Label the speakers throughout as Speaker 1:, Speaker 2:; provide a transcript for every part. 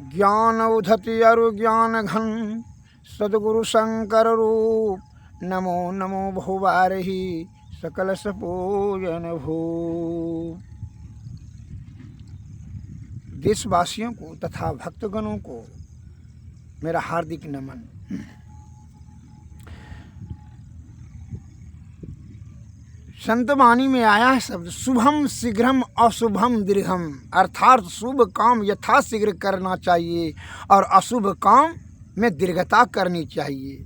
Speaker 1: ज्ञान उधति अरु ज्ञान घन सद्गुरु शंकर रूप नमो नमो भुवारहि सकल सपूजन भू। देशवासियों को तथा भक्तगणों को मेरा हार्दिक नमन। संतवाणी में आया है शब्द शुभम शीघ्रम अशुभम दीर्घम, अर्थात शुभ काम यथाशीघ्र करना चाहिए और अशुभ काम में दीर्घता करनी चाहिए।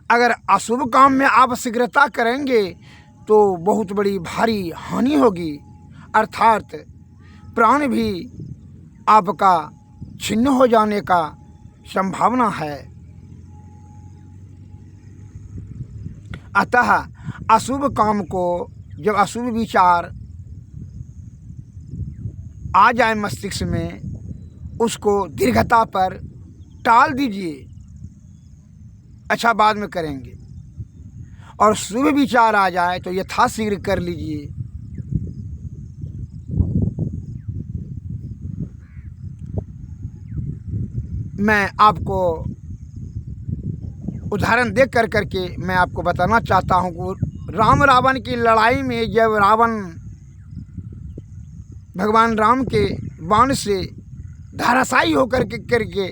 Speaker 1: अगर अशुभ काम में आप शीघ्रता करेंगे तो बहुत बड़ी भारी हानि होगी, अर्थात प्राण भी आपका छिन्न हो जाने का संभावना है। अतः अशुभ काम को, जब अशुभ विचार आ जाए मस्तिष्क में, उसको दीर्घता पर टाल दीजिए, अच्छा बाद में करेंगे। और शुभ विचार आ जाए तो यथाशीघ्र कर लीजिए। मैं आपको उदाहरण दे करके मैं आपको बताना चाहता हूँ कि राम रावण की लड़ाई में जब रावण भगवान राम के बाण से धराशायी होकर करके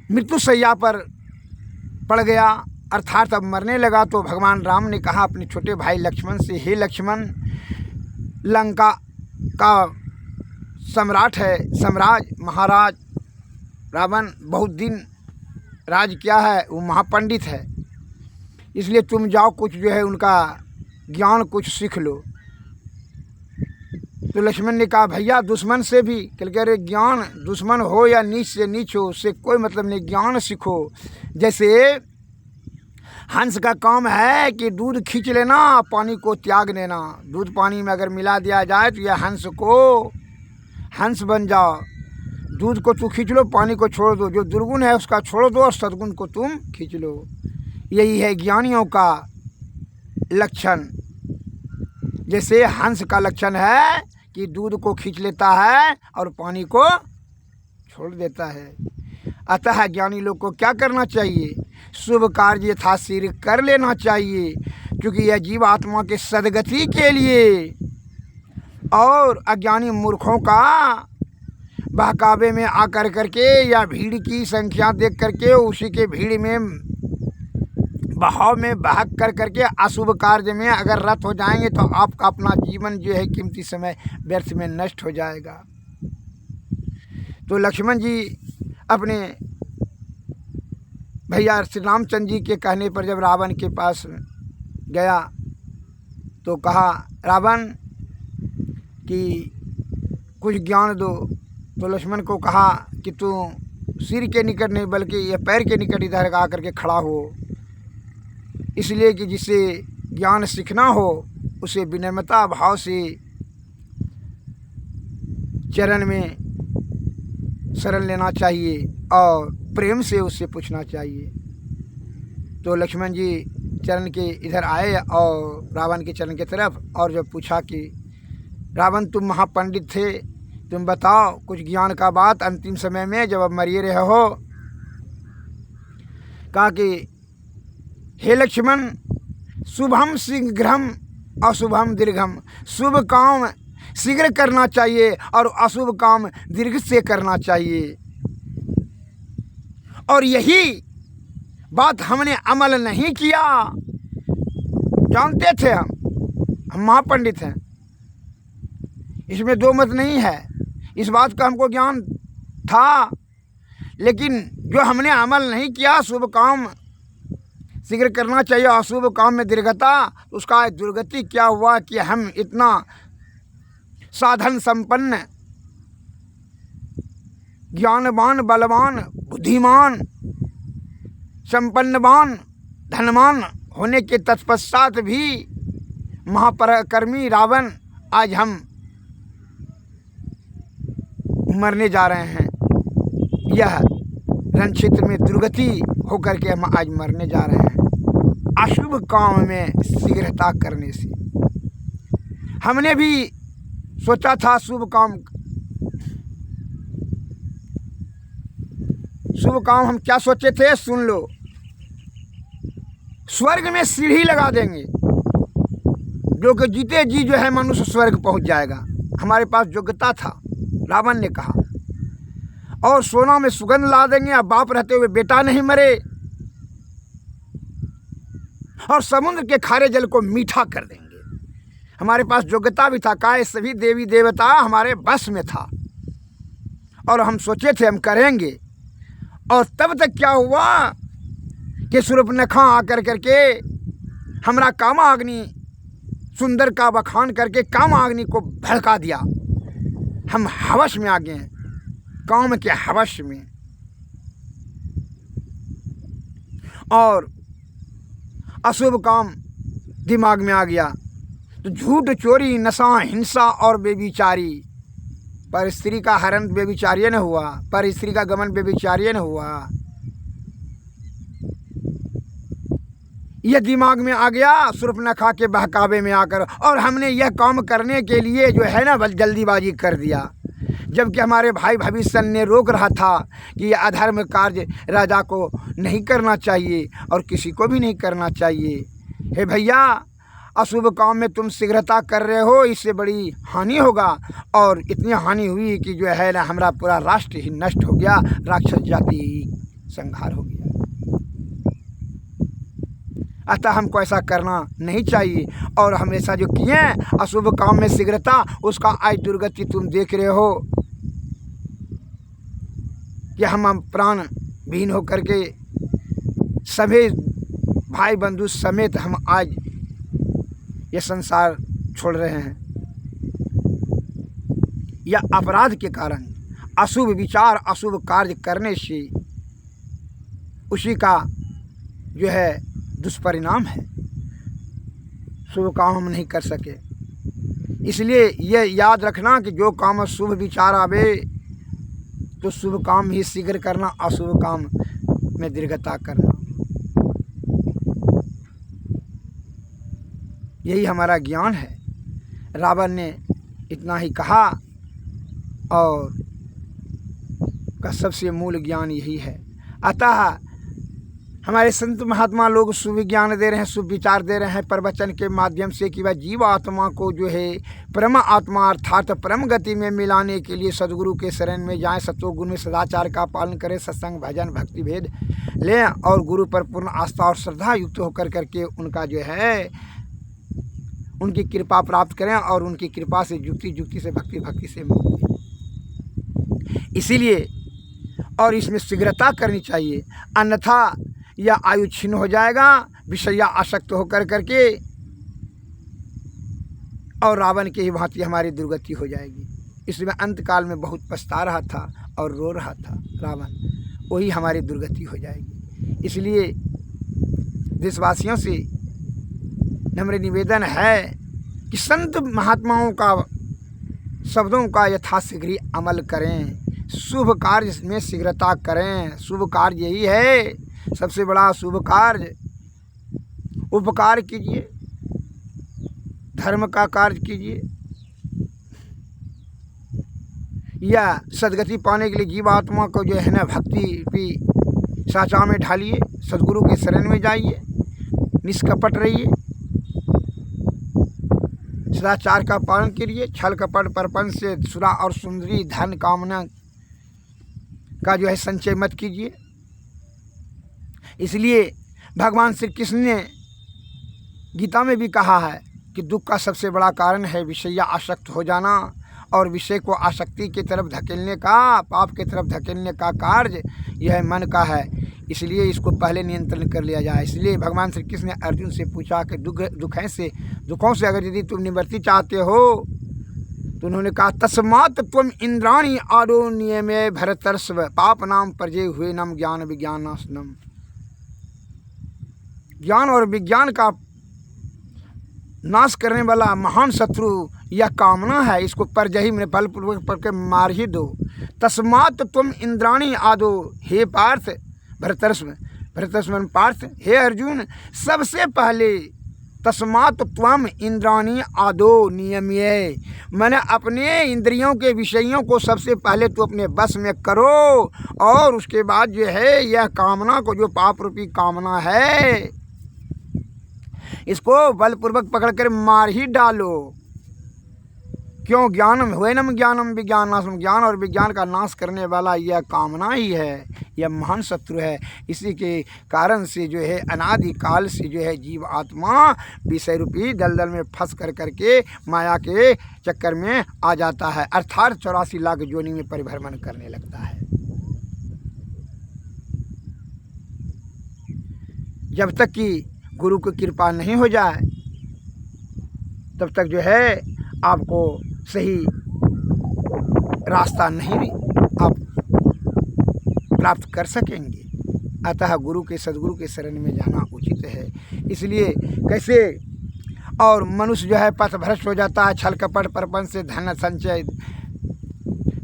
Speaker 1: मृत्युशैया पर पड़ गया, अर्थात अब मरने लगा, तो भगवान राम ने कहा अपने छोटे भाई लक्ष्मण से, हे लक्ष्मण, लंका का सम्राट है, सम्राट महाराज रावण बहुत दिन राज किया है, वो महापंडित है, इसलिए तुम जाओ कुछ जो है उनका ज्ञान कुछ सीख लो। तो लक्ष्मण ने कहा भैया दुश्मन से भी, कह रहे ज्ञान दुश्मन हो या नीच से नीच हो उससे कोई मतलब नहीं, ज्ञान सीखो। जैसे हंस का काम है कि दूध खींच लेना, पानी को त्याग देना। दूध पानी में अगर मिला दिया जाए तो यह हंस बन जाओ। दूध को तू खींच लो, पानी को छोड़ दो, जो दुर्गुण है उसका छोड़ दो और सद्गुण को तुम खींच लो। यही है ज्ञानियों का लक्षण। जैसे हंस का लक्षण है कि दूध को खींच लेता है और पानी को छोड़ देता है। अतः ज्ञानी लोग को क्या करना चाहिए? शुभ कार्य यथाशीघ्र कर लेना चाहिए, क्योंकि यह जीव आत्मा के सदगति के लिए। और अज्ञानी मूर्खों का बहकावे में आकर करके या भीड़ की संख्या देख करके उसी के भीड़ में बहाव में बहक कर करके अशुभ कार्य में अगर रत हो जाएंगे तो आपका अपना जीवन जो है कीमती समय व्यर्थ में नष्ट हो जाएगा। तो लक्ष्मण जी अपने भैया श्री रामचंद्र जी के कहने पर जब रावण के पास गया तो कहा रावण कि कुछ ज्ञान दो। तो लक्ष्मण को कहा कि तू सिर के निकट नहीं बल्कि यह पैर के निकट इधर आकर के खड़ा हो, इसलिए कि जिसे ज्ञान सीखना हो उसे विनम्रता भाव से चरण में शरण लेना चाहिए और प्रेम से उससे पूछना चाहिए। तो लक्ष्मण जी चरण के इधर आए और रावण के चरण की तरफ, और जब पूछा कि रावण तुम महापंडित थे, तुम बताओ कुछ ज्ञान का बात अंतिम समय में जब अब मरिए रहे हो। कहा कि हे लक्ष्मण, शुभम शीघ्रम अशुभम दीर्घम, शुभ काम शीघ्र करना चाहिए और अशुभ काम दीर्घ से करना चाहिए। और यही बात हमने अमल नहीं किया। जानते थे हम महापंडित हैं, इसमें दो मत नहीं है, इस बात का हमको ज्ञान था, लेकिन जो हमने अमल नहीं किया, शुभ काम शीघ्र करना चाहिए अशुभ काम में दीर्घता, उसका दुर्गति क्या हुआ कि हम इतना साधन संपन्न, ज्ञानवान, बलवान, बुद्धिमान, संपन्नवान, धनवान होने के तत्पश्चात भी महापराक्रमी रावण आज हम मरने जा रहे हैं। यह रण क्षेत्र में दुर्गति होकर के हम आज मरने जा रहे हैं, अशुभ काम में शीघ्रता करने से। हमने भी सोचा था शुभ काम हम क्या सोचे थे, सुन लो। स्वर्ग में सीढ़ी लगा देंगे, जो कि जीते जी जो है मनुष्य स्वर्ग पहुंच जाएगा। हमारे पास योग्यता था, रावण ने कहा। और सोना में सुगंध ला देंगे, अब बाप रहते हुए बेटा नहीं मरे। और समुद्र के खारे जल को मीठा कर देंगे। हमारे पास योग्यता भी था, काय सभी देवी देवता हमारे बस में था, और हम सोचे थे हम करेंगे। और तब तक क्या हुआ कि शूर्पणखा आकर करके हमरा कामाग्नि सुंदर का बखान करके कामाग्नि को भड़का दिया। हम हवस में आ गए, काम के हवस में। और अशुभ काम दिमाग में आ गया, तो झूठ, चोरी, नशा, हिंसा और बेविचारी। पर स्त्री का हरण बेविचार्य न हुआ, पर स्त्री का गमन बेविचार्य न हुआ। यह दिमाग में आ गया शूर्पणखा के बहकावे में आकर, और हमने यह काम करने के लिए जो है ना जल्दीबाजी कर दिया। जबकि हमारे भाई भविष्य ने रोक रहा था कि यह अधर्म कार्य राजा को नहीं करना चाहिए और किसी को भी नहीं करना चाहिए। हे भैया, अशुभ काम में तुम शीघ्रता कर रहे हो, इससे बड़ी हानि होगा। और इतनी हानि हुई कि जो है ना हमारा पूरा राष्ट्र ही नष्ट हो गया, राक्षस जाति ही संहार हो गया। अतः हमको ऐसा करना नहीं चाहिए। और हमेशा जो किए अशुभ काम में शीघ्रता, उसका आज दुर्गति तुम देख रहे हो कि हम प्राण विहीन होकर के सभी भाई बंधु समेत हम आज ये संसार छोड़ रहे हैं। यह अपराध के कारण, अशुभ विचार, अशुभ कार्य करने से उसी का जो है दुष्परिणाम है। शुभ काम हम नहीं कर सके। इसलिए यह याद रखना कि जो काम शुभ विचार आवे तो शुभ काम ही शीघ्र करना, अशुभ काम में दीर्घता करना। यही हमारा ज्ञान है। रावण ने इतना ही कहा, और का सबसे मूल ज्ञान यही है। अतः हमारे संत महात्मा लोग शुभ ज्ञान दे रहे हैं, शुभ विचार दे रहे हैं प्रवचन के माध्यम से कि वह जीव आत्मा को जो है परम आत्मा अर्थात परम गति में मिलाने के लिए सद्गुरु के शरण में जाएं, सत्वगुण में सदाचार का पालन करें, सत्संग भजन भक्ति भेद लें और गुरु पर पूर्ण आस्था और श्रद्धा युक्त होकर करके उनका जो है उनकी कृपा प्राप्त करें, और उनकी कृपा से युक्ति से भक्ति से मुक्ति। इसीलिए और इसमें शीघ्रता करनी चाहिए, अन्यथा यह आयु छीन हो जाएगा विषया आसक्त होकर करके, और रावण की ही भांति हमारी दुर्गति हो जाएगी। इसमें अंतकाल में बहुत पछता रहा था और रो रहा था रावण, वही हमारी दुर्गति हो जाएगी। इसलिए देशवासियों से नम्र निवेदन है कि संत महात्माओं का शब्दों का यथाशीघ्र अमल करें, शुभ कार्य में शीघ्रता करें। शुभ कार्य यही है, सबसे बड़ा शुभ कार्य। उपकार कीजिए, धर्म का कार्य कीजिए, या सदगति पाने के लिए जीवात्मा को जो है ना भक्ति साचा में ढालिए, सदगुरु के शरण में जाइए, निष्कपट रहिए, सदाचार का पालन करिए, छल कपट परपंच से सुरा और सुंदरी धन कामना का जो है संचय मत कीजिए। इसलिए भगवान श्री कृष्ण ने गीता में भी कहा है कि दुख का सबसे बड़ा कारण है विषय आसक्त हो जाना, और विषय को आसक्ति की तरफ धकेलने का, पाप की तरफ धकेलने का कार्य यह मन का है। इसलिए इसको पहले नियंत्रण कर लिया जाए। इसलिए भगवान श्री कृष्ण ने अर्जुन से पूछा कि दुखों से अगर यदि तुम निवृत्ति चाहते हो, तो उन्होंने कहा तस्मात् त्वम इंद्राणी आदो नियमे भरतर्षभ पाप नाम परजय हुए नम ज्ञान विज्ञान नाशनम। ज्ञान और विज्ञान का नाश करने वाला महान शत्रु यह कामना है, इसको परजही में बलपूर्वक पढ़ के मार ही दो। तस्मात् त्वम इंद्राणी आदो, हे पार्थ भरतर्षभ पार्थ, हे अर्जुन, सबसे पहले तस्मात् त्वम इंद्राणी आदो नियम्ये, मैंने अपने इंद्रियों के विषयों को सबसे पहले तो अपने बस में करो, और उसके बाद जो है यह कामना को, जो पाप रूपी कामना है, इसको बलपूर्वक पकड़ कर मार ही डालो। क्यों? ज्ञानम हुएनम ज्ञानम विज्ञानासम, ज्ञान और विज्ञान का नाश करने वाला यह कामना ही है, यह महान शत्रु है। इसी के कारण से जो है अनादिकाल से जो है जीव आत्मा विषय रूपी दलदल में फंस कर करके माया के चक्कर में आ जाता है, अर्थात 84 लाख योनि में परिभ्रमण करने लगता है। जब तक कि गुरु की कृपा नहीं हो जाए तब तक जो है आपको सही रास्ता नहीं आप प्राप्त कर सकेंगे। अतः गुरु के सद्गुरु के शरण में जाना उचित है। इसलिए कैसे और मनुष्य जो है पथ भ्रष्ट हो जाता है छल कपट प्रपंच से धन संचय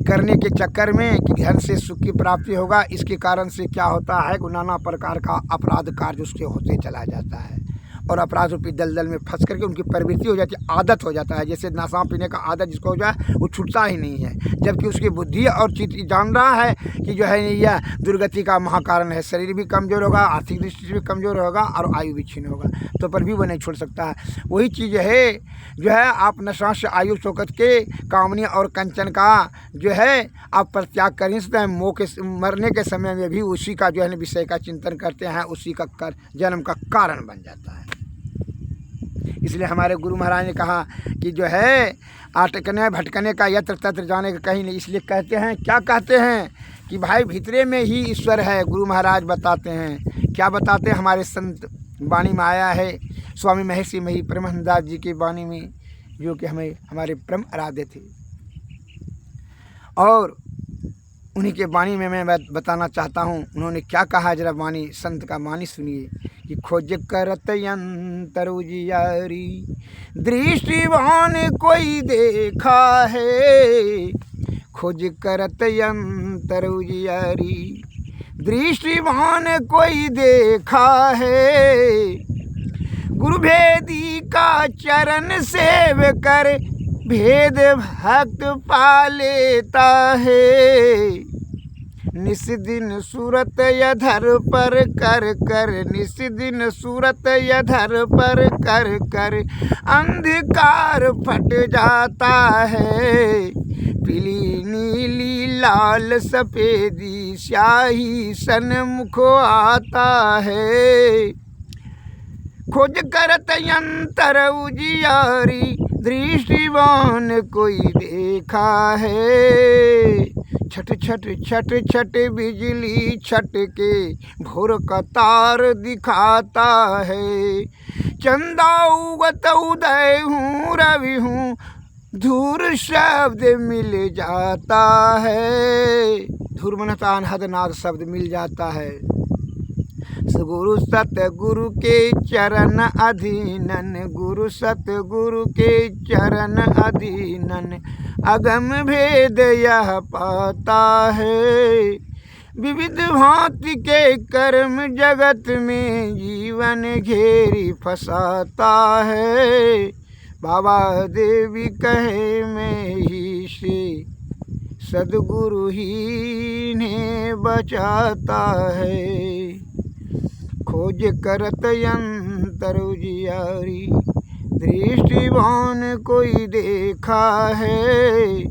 Speaker 1: करने के चक्कर में कि धन से सुख की प्राप्ति होगा। इसके कारण से क्या होता है कि नाना प्रकार का अपराध कार्य उसके होते चला जाता है और अपराध रूपी दलदल में फंस करके उनकी प्रवृत्ति हो जाती है, आदत हो जाता है। जैसे नशा पीने का आदत जिसको हो जाए वो छूटता ही नहीं है, जबकि उसकी बुद्धि और चित्त जान रहा है कि जो है यह दुर्गति का महाकारण है। शरीर भी कमज़ोर होगा, आर्थिक दृष्टि से भी कमज़ोर होगा और आयु भी छीन होगा, तो पर भी वो नहीं छोड़ सकता है। वही चीज़ है जो है आप नशा से आयु शौकत के कामनी और कंचन का जो है आप परित्याग कर ही सकते हैं। मोह के मरने के समय में भी उसी का जो है विषय का चिंतन करते हैं, उसी का जन्म का कारण बन जाता है। इसलिए हमारे गुरु महाराज ने कहा कि जो है अटकने भटकने का यत्र तत्र जाने का कहीं नहीं। इसलिए कहते हैं, क्या कहते हैं कि भाई भीतरे में ही ईश्वर है। गुरु महाराज बताते हैं, क्या बताते हैं, हमारे संत वाणी में आया है, स्वामी महर्षि मही परमहंसदास जी की वाणी में, जो कि हमें हमारे परम आराध्य थे। और उन्हीं के वाणी में मैं बताना चाहता हूँ, उन्होंने क्या कहा, जरा वाणी संत का वाणी सुनिए कि खोज करत यंतर उजियारी दृष्टिवान कोई देखा है, खोज करत यंतर उजियारी दृष्टिवान कोई देखा है, गुरु भेदी का चरण सेव कर भेद भक्त पा लेता है, निस दिन सूरत यधर पर कर कर, निस दिन सूरत यधर पर कर कर अंधकार फट जाता है, पीली नीली लाल सफेदी स्याही सन्मुख आता है, खोज करत यंतर उजियारी दृष्टिवान कोई देखा है, छट छट छट छट बिजली छट के भोर का तार दिखाता है, चंदा उगत उदय हूँ रवि हूँ धूर शब्द मिल जाता है, धूर मनता अनहद नाद शब्द मिल जाता है। गुरु सतगुरु के चरण अधीनन, गुरु सतगुरु के चरण अधीनन अगम भेद यह पाता है, विविध भांति के कर्म जगत में जीवन घेरी फंसाता है, बाबा देवी कहे मैं ही से सदगुरु ही ने बचाता है, खोज करत यंतर उजियारी दृष्टिवान कोई देखा है,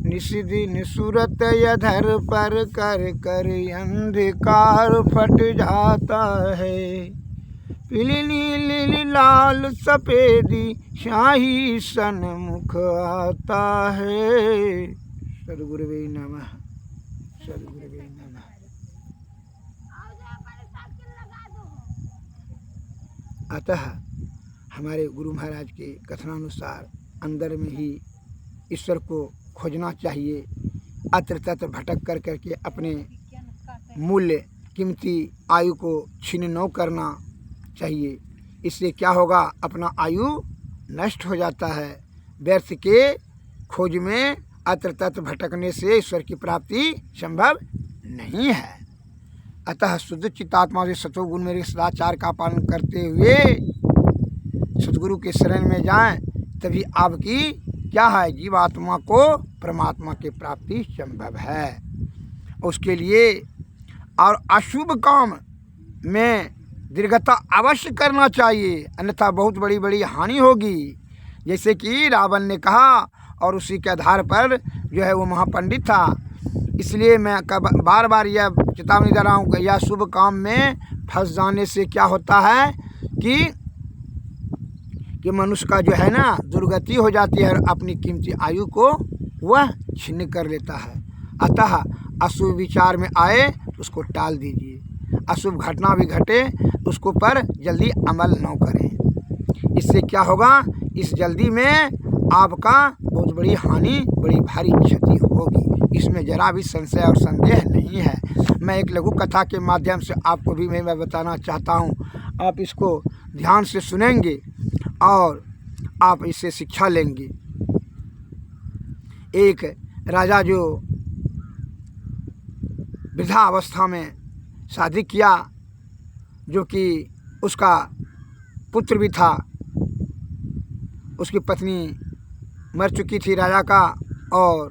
Speaker 1: निस दिन सूरत यधर पर कर कर अंधकार फट जाता है, पीली नीली लाल सफेदी शाही सन्मुख आता है। सद्गुरुवे नमः, सद्गुरुवे नमः। अतः हमारे गुरु महाराज के कथनानुसार अंदर में ही ईश्वर को खोजना चाहिए, अत्र तत्र भटक कर करके अपने मूल्य कीमती आयु को छीन न करना चाहिए। इससे क्या होगा, अपना आयु नष्ट हो जाता है। व्यर्थ के खोज में अत्र तत्र भटकने से ईश्वर की प्राप्ति संभव नहीं है। अतः शुद्ध चित्तात्मा से सतोगुण में सदाचार का पालन करते हुए सदगुरु के शरण में जाएं, तभी आपकी क्या है, जीवात्मा को परमात्मा की प्राप्ति संभव है। उसके लिए और अशुभ काम में दीर्घता अवश्य करना चाहिए, अन्यथा बहुत बड़ी बड़ी हानि होगी। जैसे कि रावण ने कहा, और उसी के आधार पर जो है वो महापंडित था। इसलिए मैं बार बार यह चेतावनी दे रहा हूँ कि यह शुभ काम में फंस जाने से क्या होता है कि मनुष्य का जो है ना दुर्गति हो जाती है और अपनी कीमती आयु को वह छीन कर लेता है। अतः अशुभ विचार में आए तो उसको टाल दीजिए, अशुभ घटना भी घटे उसको पर जल्दी अमल न करें। इससे क्या होगा, इस जल्दी में आपका बहुत बड़ी हानि, बड़ी भारी क्षति होगी, इसमें जरा भी संशय और संदेह नहीं है। मैं एक लघु कथा के माध्यम से आपको भी मैं बताना चाहता हूँ, आप इसको ध्यान से सुनेंगे और आप इससे शिक्षा लेंगे। एक राजा जो वृद्धा अवस्था में शादी किया, जो कि उसका पुत्र भी था, उसकी पत्नी मर चुकी थी राजा का, और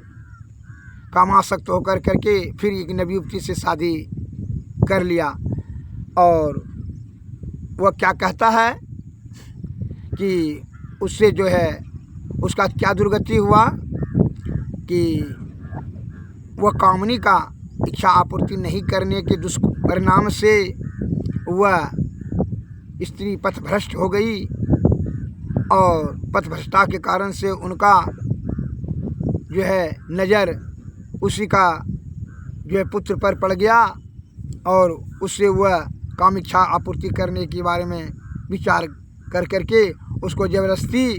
Speaker 1: कामासक्त होकर करके फिर एक नवयुवती से शादी कर लिया। और वह क्या कहता है कि उससे जो है उसका क्या दुर्गति हुआ कि वह कामनी का इच्छा आपूर्ति नहीं करने के दुष्परिणाम से वह स्त्री पथभ्रष्ट हो गई, और पथभ्रष्टता के कारण से उनका जो है नज़र उसी का जो है पुत्र पर पड़ गया, और उससे वह काम इच्छा आपूर्ति करने के बारे में विचार कर करके उसको ज़बरदस्ती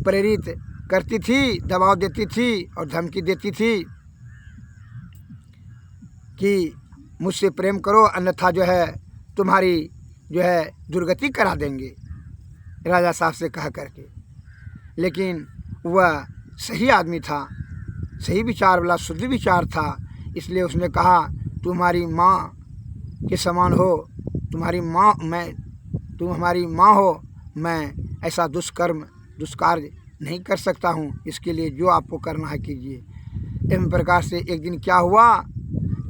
Speaker 1: प्रेरित करती थी, दबाव देती थी और धमकी देती थी कि मुझसे प्रेम करो, अन्यथा जो है तुम्हारी जो है दुर्गति करा देंगे, राजा साहब से कहा करके। लेकिन वह सही आदमी था, सही विचार वाला शुद्ध विचार था, इसलिए उसने कहा तुम्हारी माँ के समान हो, तुम्हारी माँ मैं, तुम हमारी माँ हो, मैं ऐसा दुष्कार्य नहीं कर सकता हूँ, इसके लिए जो आपको करना है कीजिए। इस प्रकार से एक दिन क्या हुआ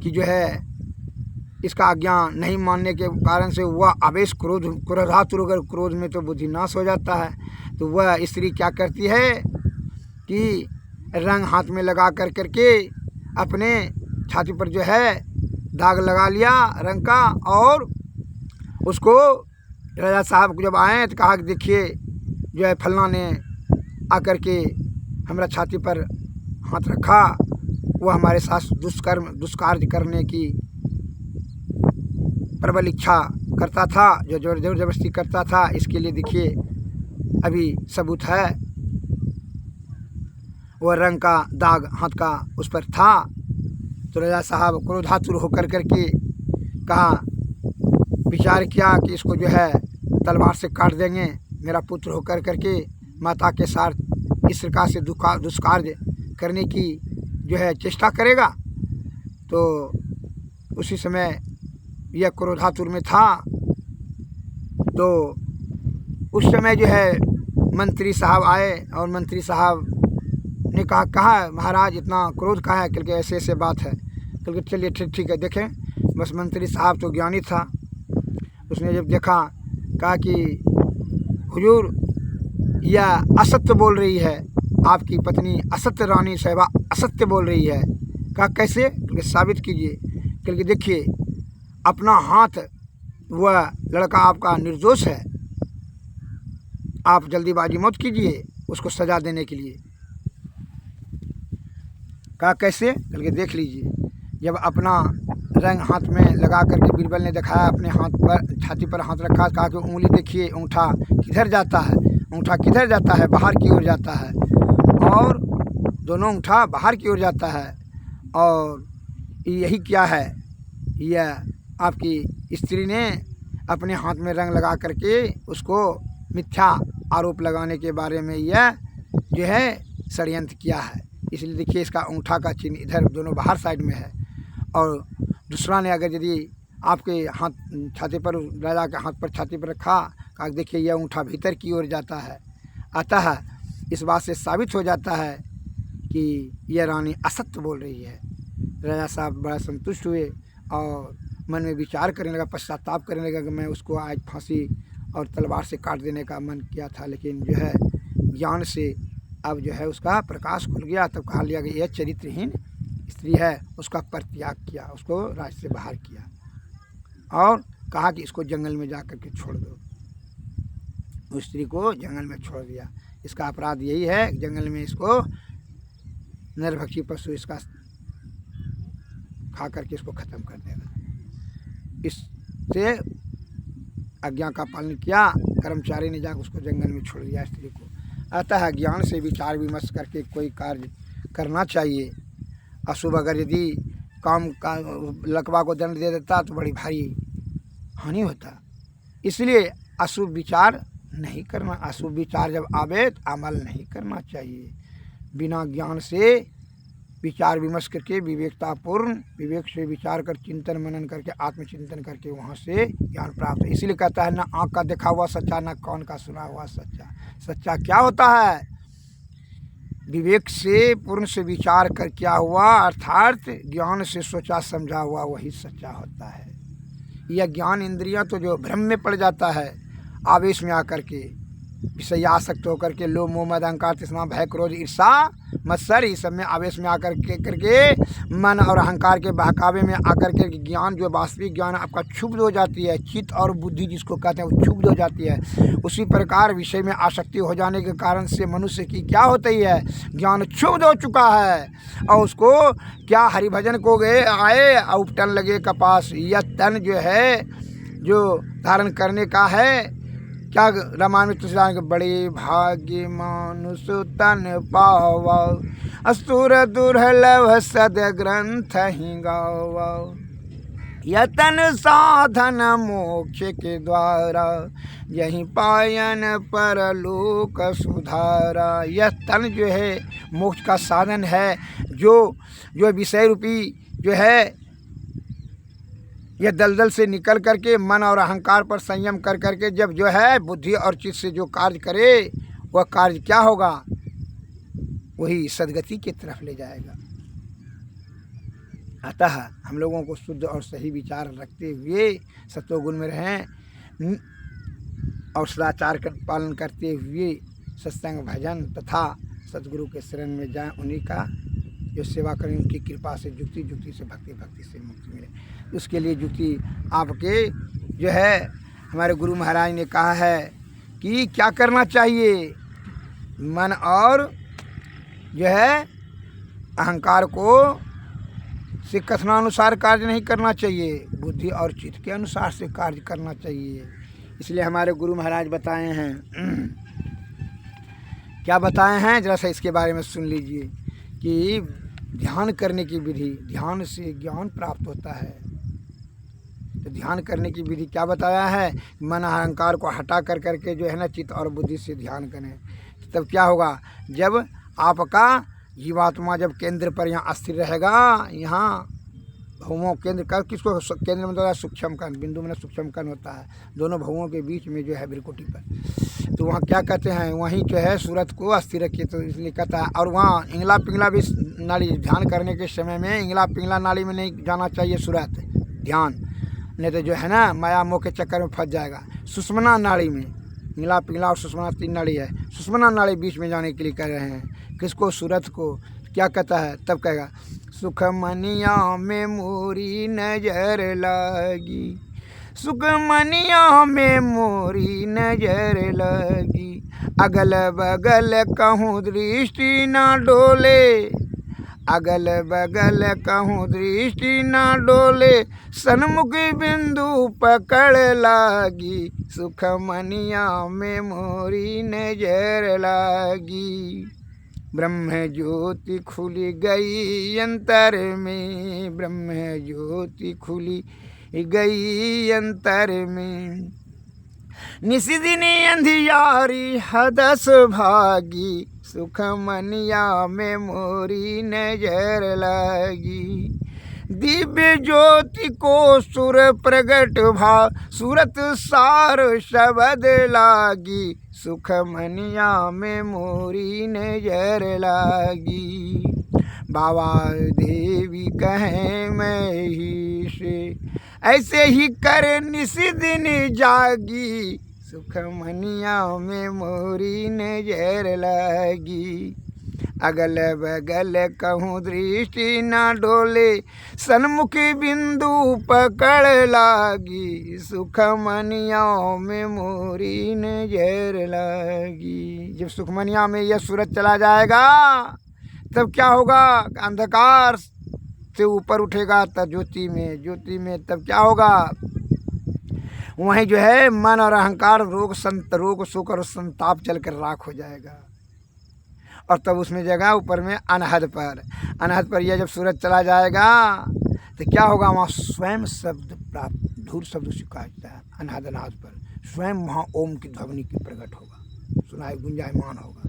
Speaker 1: कि जो है इसका आज्ञा नहीं मानने के कारण से वह आवेश क्रोधातुर, क्रोध में तो बुद्धि नाश हो जाता है। तो वह स्त्री क्या करती है कि रंग हाथ में लगा कर करके अपने छाती पर जो है दाग लगा लिया रंग का, और उसको राजा साहब को जब आए तो कहा कि देखिए जो है फलना ने आकर के हमारा छाती पर हाथ रखा, वह हमारे साथ दुष्कार्य करने की प्रबल इच्छा करता था, जो जोर जबरदस्ती करता था। इसके लिए देखिए अभी सबूत है, वह रंग का दाग हाथ का उस पर था। तो राजा साहब क्रोधातुर होकर करके कहा, विचार किया कि इसको जो है तलवार से काट देंगे, मेरा पुत्र होकर करके माता के साथ इस प्रकार से दुष्कार्य करने की जो है चेष्टा करेगा। तो उसी समय यह क्रोधातुर में था। तो उस समय जो है मंत्री साहब आए, और मंत्री साहब ने कहा महाराज इतना क्रोध कहा है, क्योंकि ऐसे ऐसे बात है। तो चलिए ठीक है, देखें। बस मंत्री साहब तो ज्ञानी था, उसने जब देखा कहा कि हुजूर यह असत्य बोल रही है, आपकी पत्नी असत्य रानी साहिबा असत्य बोल रही है। कहा कैसे? क्योंकि साबित कीजिए। क्योंकि देखिए अपना हाथ, वह लड़का आपका निर्दोष है, आप जल्दीबाजी मत कीजिए उसको सजा देने के लिए। कहा कैसे? करके देख लीजिए। जब अपना रंग हाथ में लगा करके बीरबल ने दिखाया, अपने हाथ पर छाती पर हाथ रखा, कहा कि उंगली देखिए, अंगूठा किधर जाता है, अंगूठा किधर जाता है, बाहर की ओर जाता है, और दोनों अंगूठा बाहर की ओर जाता है। और यही क्या है, यह आपकी स्त्री ने अपने हाथ में रंग लगा करके उसको मिथ्या आरोप लगाने के बारे में यह जो है षड्यंत्र किया है। इसलिए देखिए इसका अंगूठा का चिन्ह इधर दोनों बाहर साइड में है, और दूसरा ने अगर यदि आपके हाथ छाती पर, राजा के हाथ पर छाती पर रखा, कहा देखिए यह अंगूठा भीतर की ओर जाता है। अतः इस बात से साबित हो जाता है कि यह रानी असत्य बोल रही है। राजा साहब बड़ा संतुष्ट हुए और मन में विचार करने लगा, पश्चाताप करने लगा कि मैं उसको आज फांसी और तलवार से काट देने का मन किया था, लेकिन जो है ज्ञान से अब जो है उसका प्रकाश खुल गया। तब कहा लिया कि यह चरित्रहीन स्त्री है, उसका परित्याग किया, उसको राज्य से बाहर किया और कहा कि इसको जंगल में जा कर के छोड़ दो। उस स्त्री को जंगल में छोड़ दिया। इसका अपराध यही है, जंगल में इसको नरभक्षी पशु इसका खा करके इसको खत्म कर देगा। इससे आज्ञा का पालन किया, कर्मचारी ने जाकर उसको जंगल में छोड़ दिया स्त्री को। अतः ज्ञान से विचार विमर्श करके कोई कार्य करना चाहिए। अशुभ अगर यदि काम का लकवा को दंड दे देता तो बड़ी भारी हानि होता। इसलिए अशुभ विचार नहीं करना, अशुभ विचार जब आवे तो अमल नहीं करना चाहिए। बिना ज्ञान से विचार विमर्श करके विवेकतापूर्ण विवेक से विचार कर चिंतन मनन करके आत्मचिंतन करके वहाँ से ज्ञान प्राप्त है। इसीलिए कहता है ना आँख का देखा हुआ सच्चा, ना कान का सुना हुआ सच्चा। सच्चा क्या होता है? विवेक से पूर्ण से विचार कर क्या हुआ, अर्थात ज्ञान से सोचा समझा हुआ वही सच्चा होता है। यह ज्ञान इंद्रियां तो जो भ्रम में पड़ जाता है, आवेश में आकर के विषय आसक्त होकर के लोभ मोह मद अहंकार तृष्णा भय क्रोध ईर्षा मत्सर इस सब में आवेश में आकर के करके मन और अहंकार के बहकावे में आकर के ज्ञान जो वास्तविक ज्ञान आपका क्षुब्ध हो जाती है, चित्त और बुद्धि जिसको कहते हैं वो क्षुब्ध हो जाती है। उसी प्रकार विषय में आसक्ति हो जाने के कारण से मनुष्य की क्या होती है, ज्ञान क्षुब्ध हो चुका है और उसको क्या हरिभजन को गए आए और उपटन लगे कपास। यह तन जो है जो धारण करने का है, क्या रामायण में तुलसीदास के बड़े भाग्य मानुष तन पावा असुर दुर्लभ सद ग्रंथ ही गावा। यतन साधन मोक्ष के द्वारा यही पायन परलोक सुधारा। यह तन जो है मोक्ष का साधन है, जो विषय रूपी जो है यह दलदल से निकल करके मन और अहंकार पर संयम कर करके जब जो है बुद्धि और चित्त से जो कार्य करे वह कार्य क्या होगा, वही सदगति की तरफ ले जाएगा। अतः हम लोगों को शुद्ध और सही विचार रखते हुए सत्वगुण में रहें और सदाचार का पालन करते हुए सत्संग भजन तथा सतगुरु के शरण में जाएं। उन्हीं का जो सेवा करें उनकी कृपा से जुक्ति, जुक्ति से भक्ति, भक्ति से मुक्ति मिले। उसके लिए जुक्ति आपके जो है हमारे गुरु महाराज ने कहा है कि क्या करना चाहिए, मन और जो है अहंकार को से कथनानुसार कार्य नहीं करना चाहिए, बुद्धि और चित्त के अनुसार से कार्य करना चाहिए। इसलिए हमारे गुरु महाराज बताए हैं, क्या बताए हैं जरा सा इसके बारे में सुन लीजिए कि ध्यान करने की विधि, ध्यान से ज्ञान प्राप्त होता है। तो ध्यान करने की विधि क्या बताया है, मन अहंकार को हटा कर करके जो है ना चित्त और बुद्धि से ध्यान करें। तब क्या होगा, जब आपका जीवात्मा जब केंद्र पर यहाँ अस्थिर रहेगा, यहाँ भवों केंद्र का किसको केंद्र में सूक्ष्म कण, बिंदु में सूक्ष्म कण होता है, दोनों भवों के बीच में जो है भ्रिकुटी पर, तो वहाँ क्या कहते हैं, वहीं जो है सूरत को अस्थिर रखिए। तो इसलिए कहता है, और वहाँ इंगला पिंगला भी नाड़ी, ध्यान करने के समय में इंगला पिंगला नाड़ी में नहीं जाना चाहिए सूरत ध्यान, नहीं तो जो है ना माया मोह के चक्कर में फंस जाएगा। सुषुम्ना नाड़ी में, इंगला पिंगला और सुषुम्ना 3 नाड़ी है, सुषुम्ना नाड़ी बीच में जाने के लिए कह रहे हैं। किसको, सूरत को। क्या कहता है, तब कहेगा सुखमनिया में मोरी नजर लागी, सुखमनिया में मोरी नजर लगी, अगल बगल कहूँ दृष्टि ना डोले, अगल बगल कहूँ दृष्टि ना डोले, सन्मुख बिंदु पकड़ लागी, सुखमनिया में मोरी नजर लागी। ब्रह्म ज्योति खुली गई अंतर में, ब्रह्म ज्योति खुली गई अंतर में, निशिदिनी अंधियारी हदस भागी, सुखमनिया में मोरी नजर लगी। दिव्य ज्योति को सुर प्रगट भाव, सूरत सार शब्द लागी, सुख मनिया में मोरी नजर लागी। बाबा देवी कहें मैं ही से, ऐसे ही कर निस दिन जागी, सुख मनिया में मोरी नजर लागी। अगल बगल कहूँ दृष्टि न डोले, सन्मुख बिंदु पकड़ लागी, सुख मनिया में मोरी नजर लागी। जब सुखमनिया में यह सूरज चला जाएगा तब क्या होगा? अंधकार से ऊपर उठेगा तब ज्योति में, ज्योति में तब क्या होगा? वहीं जो है मन और अहंकार, रोग शोक और संताप चल कर राख हो जाएगा। और तब उसमें जगह ऊपर में अनहद पर यह जब सूरज चला जाएगा तो क्या होगा? वहाँ स्वयं शब्द प्राप्त, धूर शब्द उसे कहा जाता है। अनहद अनाहद पर स्वयं वहाँ ओम की ध्वनि की प्रकट होगा, सुनाई गुंजायमान होगा।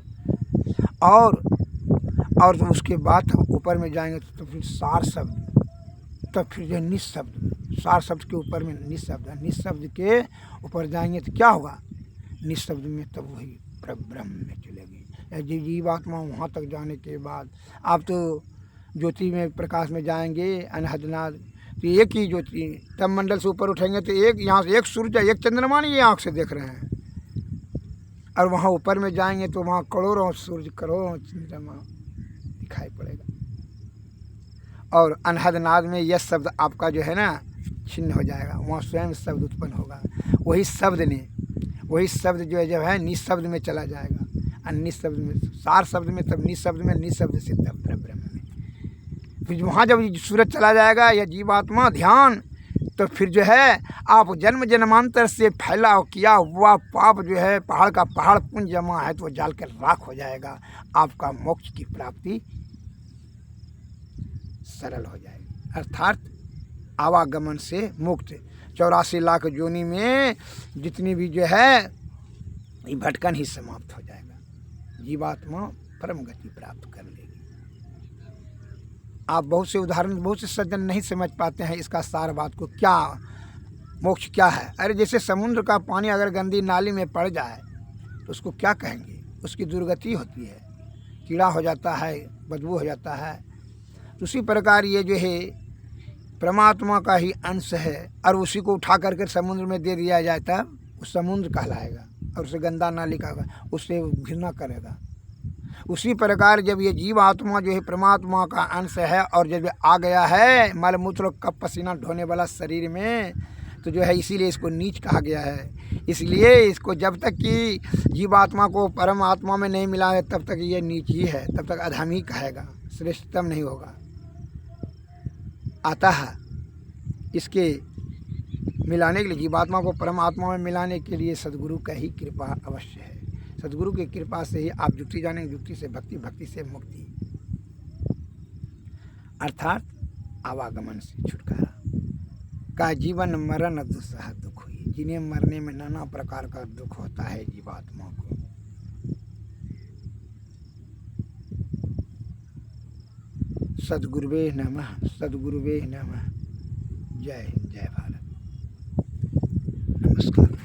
Speaker 1: और तो उसके बाद ऊपर में जाएंगे तो फिर सार शब्द, तब फिर जो निःशब्द, सार शब्द के ऊपर में निःशब्द है, निःशब्द के ऊपर जाएंगे तो क्या होगा? निःशब्द में तब वही ब्रह्म में चलेगी। जीवात्मा वहाँ तक जाने के बाद आप तो ज्योति में, प्रकाश में जाएंगे अनहदनाद, तो एक ही ज्योति, तब मंडल से ऊपर उठेंगे तो एक, यहाँ से एक सूर्य, एक चंद्रमा नहीं ये आँख से देख रहे हैं। और वहाँ ऊपर में जाएंगे तो वहाँ करोड़ों सूर्य, करोड़ों चंद्रमा दिखाई पड़ेगा। और अनहदनाद में यह शब्द आपका जो है ना छिन्न हो जाएगा, वहाँ स्वयं शब्द उत्पन्न होगा। वही शब्द जो है जब है निःशब्द में चला जाएगा, और निःशब्द में, सार शब्द में, तब निःशब्द में, निःशब्द से तब ब्रह्म में। फिर वहाँ जब सूरज चला जाएगा या जीवात्मा ध्यान, तो फिर जो है आप जन्म जन्मांतर से फैला किया हुआ पाप जो है पहाड़ का पहाड़ पुण्य जमा है तो वो जाल कर राख हो जाएगा। आपका मोक्ष की प्राप्ति सरल हो जाएगी, अर्थात आवागमन से मुक्त। 84 लाख योनि में जितनी भी जो है ये भटकन ही समाप्त हो जाएगा, जीवात्मा परम गति प्राप्त कर लेगी। आप बहुत से उदाहरण, बहुत से सज्जन नहीं समझ पाते हैं इसका सार बात को, क्या मोक्ष क्या है। अरे जैसे समुद्र का पानी अगर गंदी नाली में पड़ जाए तो उसको क्या कहेंगे? उसकी दुर्गति होती है, कीड़ा हो जाता है, बदबू हो जाता है। उसी प्रकार ये जो है परमात्मा का ही अंश है, और उसी को उठा करके समुद्र में दे दिया जाए तब वो समुद्र कहलाएगा, और उसे गंदा नाली का उससे घृणा करेगा। उसी प्रकार जब ये जीव आत्मा जो है परमात्मा का अंश है, और जब आ गया है मल मूत्र कप पसीना ढोने वाला शरीर में, तो जो है इसीलिए इसको नीच कहा गया है। इसलिए इसको जब तक कि जीवात्मा को परमात्मा में नहीं मिला है तब तक ये नीच ही है, तब तक अधम ही कहेगा, श्रेष्ठतम नहीं होगा। अतः इसके मिलाने के लिए, जीवात्मा को परमात्मा में मिलाने के लिए सद्गुरु का ही कृपा अवश्य है। सद्गुरु की कृपा से ही आप युक्ति जानेंगे, युक्ति से भक्ति, भक्ति से मुक्ति, अर्थात आवागमन से छुटकारा। का जीवन मरण दुस्सह दुख हुई, जिन्हें मरने में नाना प्रकार का दुख होता है जीवात्मा को। सद्गुरुवे नमः, सद्गुरुवे नमः। जय हिंद, जय भारत, नमस्कार।